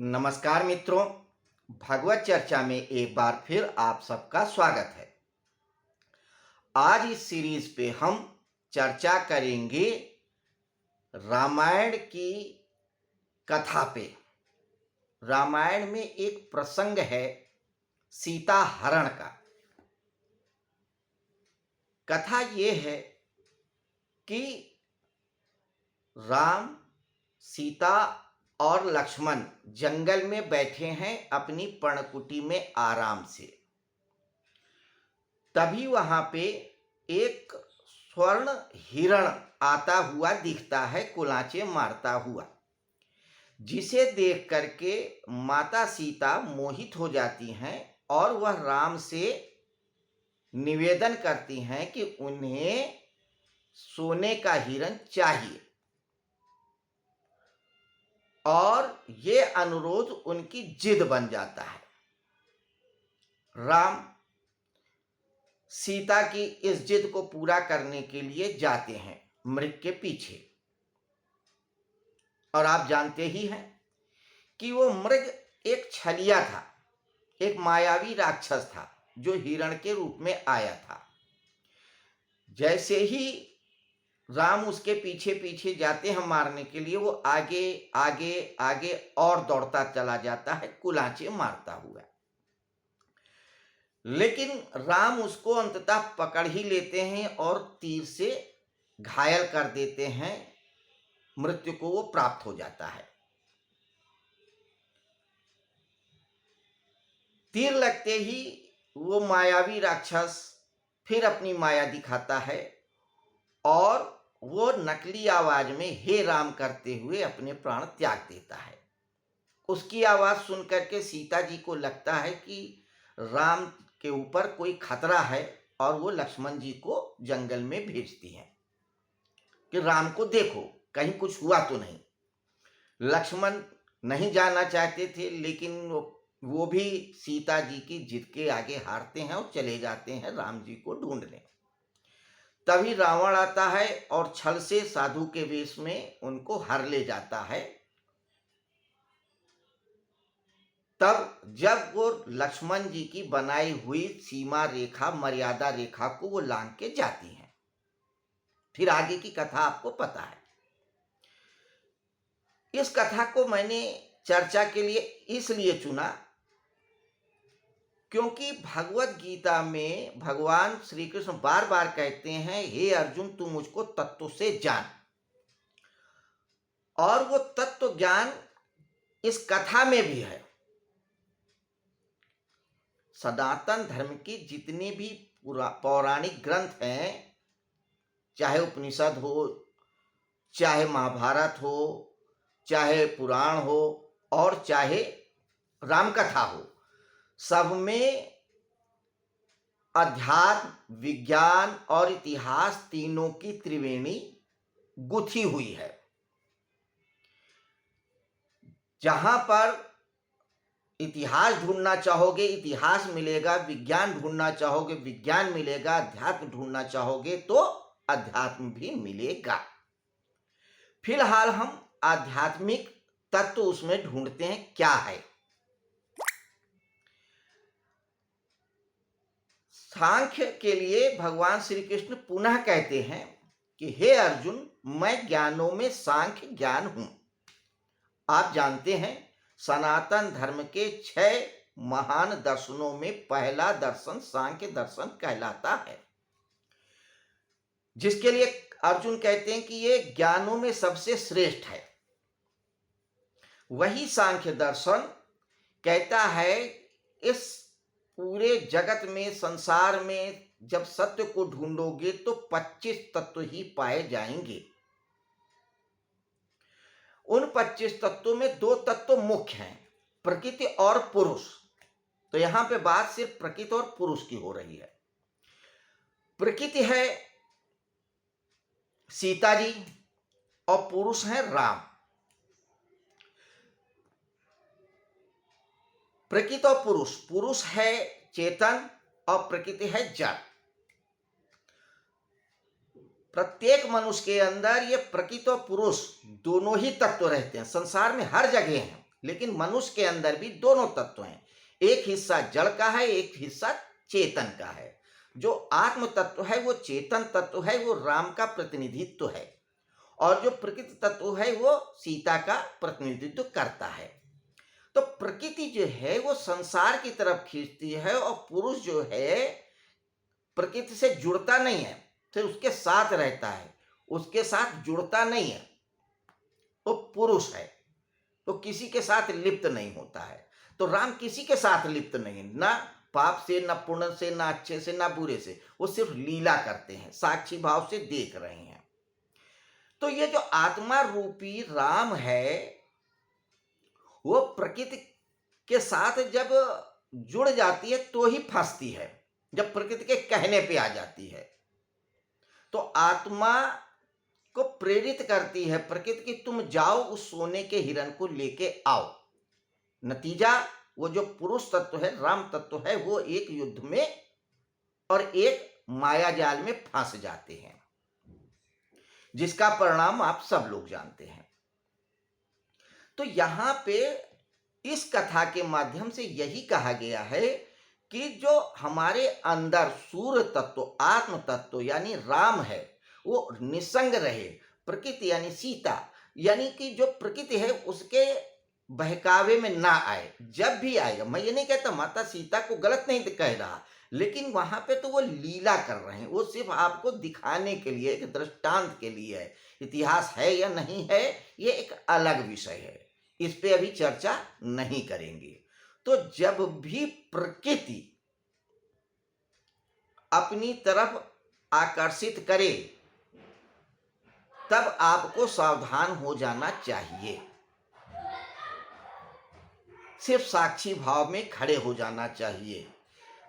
नमस्कार मित्रों, भगवत चर्चा में एक बार फिर आप सबका स्वागत है। आज इस सीरीज पे हम चर्चा करेंगे रामायण की कथा पे। रामायण में एक प्रसंग है सीता हरण का। कथा ये है कि राम, सीता और लक्ष्मण जंगल में बैठे हैं अपनी पर्णकुटी में आराम से। तभी वहां पे एक स्वर्ण हिरण आता हुआ दिखता है, कुलांचे मारता हुआ, जिसे देख करके माता सीता मोहित हो जाती हैं और वह राम से निवेदन करती हैं कि उन्हें सोने का हिरण चाहिए। और ये अनुरोध उनकी जिद बन जाता है। राम सीता की इस जिद को पूरा करने के लिए जाते हैं मृग के पीछे। और आप जानते ही हैं कि वो मृग एक छलिया था, एक मायावी राक्षस था जो हिरण के रूप में आया था। जैसे ही राम उसके पीछे पीछे जाते हैं मारने के लिए, वो आगे आगे आगे और दौड़ता चला जाता है, कुलांचे मारता हुआ। लेकिन राम उसको अंततः पकड़ ही लेते हैं और तीर से घायल कर देते हैं। मृत्यु को वो प्राप्त हो जाता है। तीर लगते ही वो मायावी राक्षस फिर अपनी माया दिखाता है और वो नकली आवाज में हे राम करते हुए अपने प्राण त्याग देता है। उसकी आवाज सुन करके सीता जी को लगता है कि राम के ऊपर कोई खतरा है और वो लक्ष्मण जी को जंगल में भेजती हैं कि राम को देखो कहीं कुछ हुआ तो नहीं। लक्ष्मण नहीं जाना चाहते थे, लेकिन वो भी सीता जी की जिद के आगे हारते हैं और चले जाते हैं राम जी को ढूंढने। तभी रावण आता है और छल से साधु के वेश में उनको हर ले जाता है। तब जब वो लक्ष्मण जी की बनाई हुई सीमा रेखा, मर्यादा रेखा को वो लांघ के जाती हैं। फिर आगे की कथा आपको पता है। इस कथा को मैंने चर्चा के लिए इसलिए चुना क्योंकि भगवत गीता में भगवान श्री कृष्ण बार बार कहते हैं, हे अर्जुन तू मुझको तत्व से जान। और वो तत्व ज्ञान इस कथा में भी है। सनातन धर्म की जितने भी पौराणिक ग्रंथ हैं, चाहे उपनिषद हो, चाहे महाभारत हो, चाहे पुराण हो और चाहे रामकथा हो, सब में अध्यात्म, विज्ञान और इतिहास तीनों की त्रिवेणी गुथी हुई है। जहां पर इतिहास ढूंढना चाहोगे इतिहास मिलेगा, विज्ञान ढूंढना चाहोगे विज्ञान मिलेगा, अध्यात्म ढूंढना चाहोगे तो अध्यात्म भी मिलेगा। फिलहाल हम आध्यात्मिक तत्व उसमें ढूंढते हैं, क्या है। सांख्य के लिए भगवान श्री कृष्ण पुनः कहते हैं कि हे अर्जुन, मैं ज्ञानों में सांख्य ज्ञान हूं। आप जानते हैं सनातन धर्म के 6 महान दर्शनों में पहला दर्शन सांख्य दर्शन कहलाता है, जिसके लिए अर्जुन कहते हैं कि ये ज्ञानों में सबसे श्रेष्ठ है। वही सांख्य दर्शन कहता है इस पूरे जगत में, संसार में जब सत्य को ढूंढोगे तो 25 तत्व ही पाए जाएंगे। उन 25 तत्वों में 2 तत्व मुख्य हैं, प्रकृति और पुरुष। तो यहां पे बात सिर्फ प्रकृति और पुरुष की हो रही है। प्रकृति है सीता जी और पुरुष है राम। प्रकृति और पुरुष, पुरुष है चेतन और प्रकृति है जड़। प्रत्येक मनुष्य के अंदर ये प्रकृति और पुरुष दोनों ही तत्व रहते हैं, संसार में हर जगह हैं। लेकिन मनुष्य के अंदर भी दोनों तत्व हैं। एक हिस्सा जड़ का है, एक हिस्सा चेतन का है। जो आत्म तत्व है वो चेतन तत्व है, वो राम का प्रतिनिधित्व है, और जो प्रकृति तत्व है वो सीता का प्रतिनिधित्व करता है। तो प्रकृति जो है वो संसार की तरफ खींचती है, और पुरुष जो है प्रकृति से जुड़ता नहीं है, फिर उसके साथ रहता है, उसके साथ जुड़ता नहीं है। वो पुरुष है तो किसी के साथ लिप्त नहीं होता है। तो राम किसी के साथ लिप्त नहीं, ना पाप से, ना पुण्य से, ना अच्छे से, ना बुरे से। वो सिर्फ लीला करते हैं, साक्षी भाव से देख रहे हैं। तो ये जो आत्मा रूपी राम है वो प्रकृति के साथ जब जुड़ जाती है तो ही फंसती है, जब प्रकृति के कहने पे आ जाती है। तो आत्मा को प्रेरित करती है प्रकृति की, तुम जाओ उस सोने के हिरण को लेके आओ। नतीजा वो जो पुरुष तत्व है, राम तत्व है, वो एक युद्ध में और एक माया जाल में फंस जाते हैं, जिसका परिणाम आप सब लोग जानते हैं। तो यहां पे इस कथा के माध्यम से यही कहा गया है कि जो हमारे अंदर सूर्य तत्व, आत्म तत्व यानी राम है, वो निसंग रहे। प्रकृति यानी सीता, यानी कि जो प्रकृति है उसके बहकावे में ना आए। जब भी आएगा, मैं ये नहीं कहता माता सीता को गलत नहीं कह रहा, लेकिन वहां पे तो वो लीला कर रहे हैं, वो सिर्फ आपको दिखाने के लिए, एक दृष्टांत के लिए है। इतिहास है या नहीं है ये एक अलग विषय है, इस पे अभी चर्चा नहीं करेंगे। तो जब भी प्रकृति अपनी तरफ आकर्षित करे तब आपको सावधान हो जाना चाहिए, सिर्फ साक्षी भाव में खड़े हो जाना चाहिए।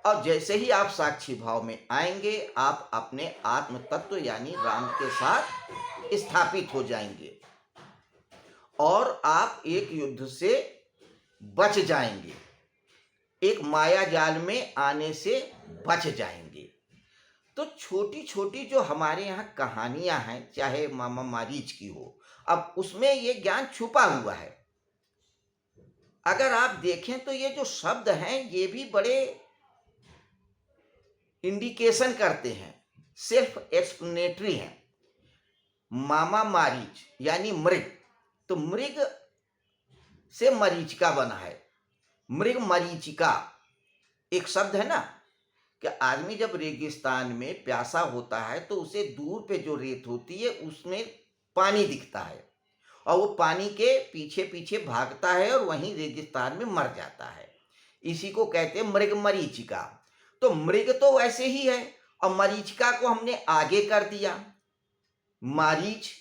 और जैसे ही आप साक्षी भाव में आएंगे, आप अपने आत्म तत्व यानी राम के साथ स्थापित हो जाएंगे और आप एक युद्ध से बच जाएंगे, एक माया जाल में आने से बच जाएंगे। तो छोटी छोटी जो हमारे यहाँ कहानियां हैं, चाहे मामा मारीच की हो, अब उसमें ये ज्ञान छुपा हुआ है। अगर आप देखें तो ये जो शब्द हैं ये भी बड़े इंडिकेशन करते हैं, सेल्फ एक्सप्लेनेटरी हैं। मामा मारीच यानी मृग, तो मृग से मरीचिका बना है। मृग मरीचिका एक शब्द है ना, कि आदमी जब रेगिस्तान में प्यासा होता है तो उसे दूर पे जो रेत होती है उसमें पानी दिखता है, और वो पानी के पीछे पीछे भागता है और वहीं रेगिस्तान में मर जाता है। इसी को कहते हैं मृग मरीचिका। तो मृग तो वैसे ही है, और मरीचिका को हमने आगे कर दिया, मारीच,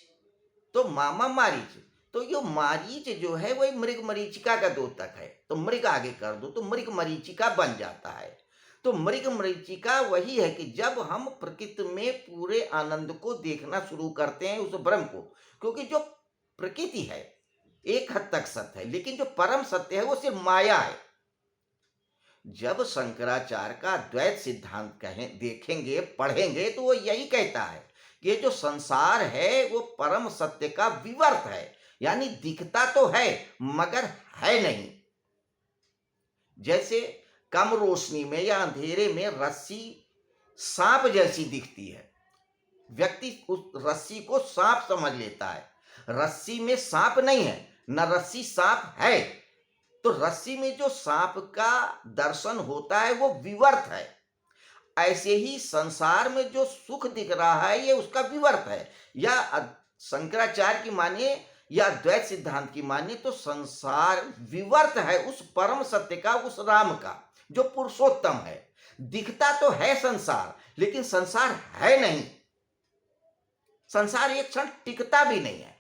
तो मामा मारीच। तो ये मारीच जो है वही मृग मरीचिका का द्योतक है, तो मृग आगे कर दो तो मृग मरीचिका बन जाता है। तो मृग मरीचिका वही है कि जब हम प्रकृति में पूरे आनंद को देखना शुरू करते हैं, उस ब्रह्म को, क्योंकि जो प्रकृति है एक हद तक सत्य है, लेकिन जो परम सत्य है वो सिर्फ माया है। जब शंकराचार्य का द्वैत सिद्धांत कहें, देखेंगे, पढ़ेंगे, तो वो यही कहता है कि ये जो संसार है वो परम सत्य का विवर्त है, यानी दिखता तो है मगर है नहीं। जैसे कम रोशनी में या अंधेरे में रस्सी सांप जैसी दिखती है, व्यक्ति उस रस्सी को सांप समझ लेता है, रस्सी में सांप नहीं है, न रस्सी सांप है। तो रस्सी में जो सांप का दर्शन होता है वो विवर्त है। ऐसे ही संसार में जो सुख दिख रहा है ये उसका विवर्त है। या शंकराचार्य की मानिए या द्वैत सिद्धांत की मानिए तो संसार विवर्त है उस परम सत्य का, उस राम का जो पुरुषोत्तम है। दिखता तो है संसार, लेकिन संसार है नहीं। संसार एक क्षण टिकता भी नहीं है।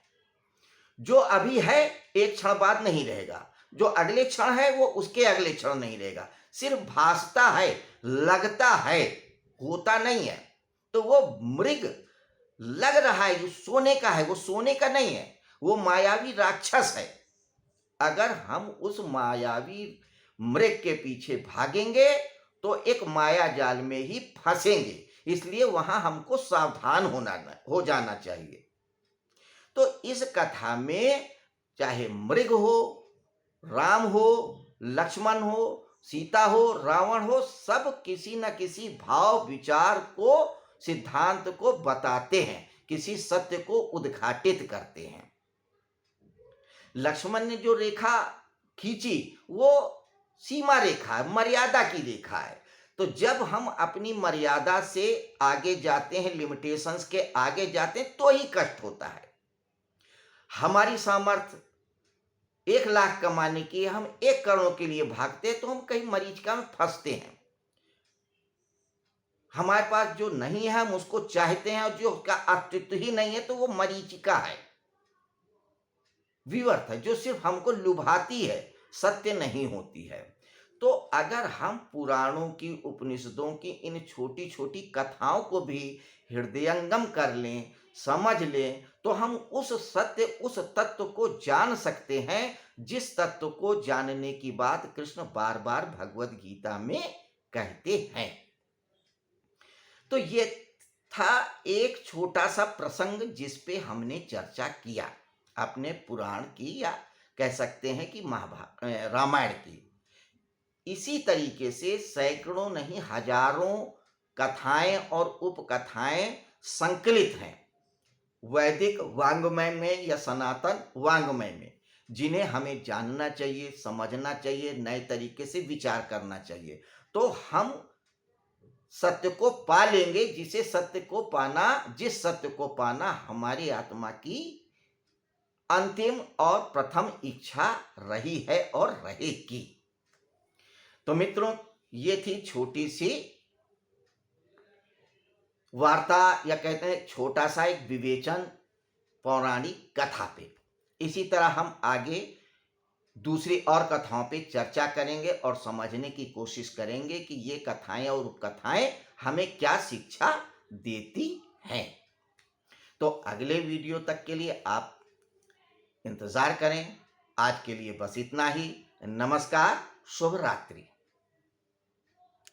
जो अभी है एक क्षण बाद नहीं रहेगा, जो अगले क्षण है वो उसके अगले क्षण नहीं रहेगा, सिर्फ भासता है, लगता है, होता नहीं है। तो वो मृग लग रहा है, जो सोने का है वो सोने का नहीं है, वो मायावी राक्षस है। अगर हम उस मायावी मृग के पीछे भागेंगे तो एक माया जाल में ही फंसेंगे, इसलिए वहां हमको सावधान हो जाना चाहिए। तो इस कथा में चाहे मृग हो राम हो, लक्ष्मण हो, सीता हो, रावण हो, सब किसी न किसी भाव विचार को, सिद्धांत को बताते हैं, किसी सत्य को उद्घाटित करते हैं। लक्ष्मण ने जो रेखा खींची वो सीमा रेखा है, मर्यादा की रेखा है। तो जब हम अपनी मर्यादा से आगे जाते हैं, लिमिटेशंस के आगे जाते हैं, तो ही कष्ट होता है। हमारी सामर्थ्य 1 लाख कमाने की, हम 1 करोड़ के लिए भागते हैं तो हम कहीं मरीचिका में फंसते हैं। हमारे पास जो नहीं है हम उसको चाहते हैं, और जो उसका अस्तित्व ही नहीं है तो वो मरीचिका है, विवर्त है, जो सिर्फ हमको लुभाती है, सत्य नहीं होती है। तो अगर हम पुराणों की, उपनिषदों की इन छोटी छोटी कथाओं को भी हृदयंगम कर लें, समझ लें, तो हम उस सत्य, उस तत्व को जान सकते हैं, जिस तत्व को जानने की बात कृष्ण बार बार भगवत गीता में कहते हैं। तो ये था एक छोटा सा प्रसंग जिस पे हमने चर्चा किया, अपने पुराण की, या कह सकते हैं कि रामायण की। इसी तरीके से सैकड़ों नहीं हजारों कथाएं और उपकथाएं संकलित हैं वैदिक वाङ्मय में या सनातन वाङ्मय में, जिन्हें हमें जानना चाहिए, समझना चाहिए, नए तरीके से विचार करना चाहिए। तो हम सत्य को पा लेंगे, जिस सत्य को पाना हमारी आत्मा की अंतिम और प्रथम इच्छा रही है और रहेगी। तो मित्रों, ये थी छोटी सी वार्ता, या कहते हैं छोटा सा एक विवेचन पौराणिक कथा पे। इसी तरह हम आगे दूसरी और कथाओं पे चर्चा करेंगे और समझने की कोशिश करेंगे कि ये कथाएं और उपकथाएं हमें क्या शिक्षा देती हैं। तो अगले वीडियो तक के लिए आप इंतजार करें। आज के लिए बस इतना ही। नमस्कार, शुभ रात्रि।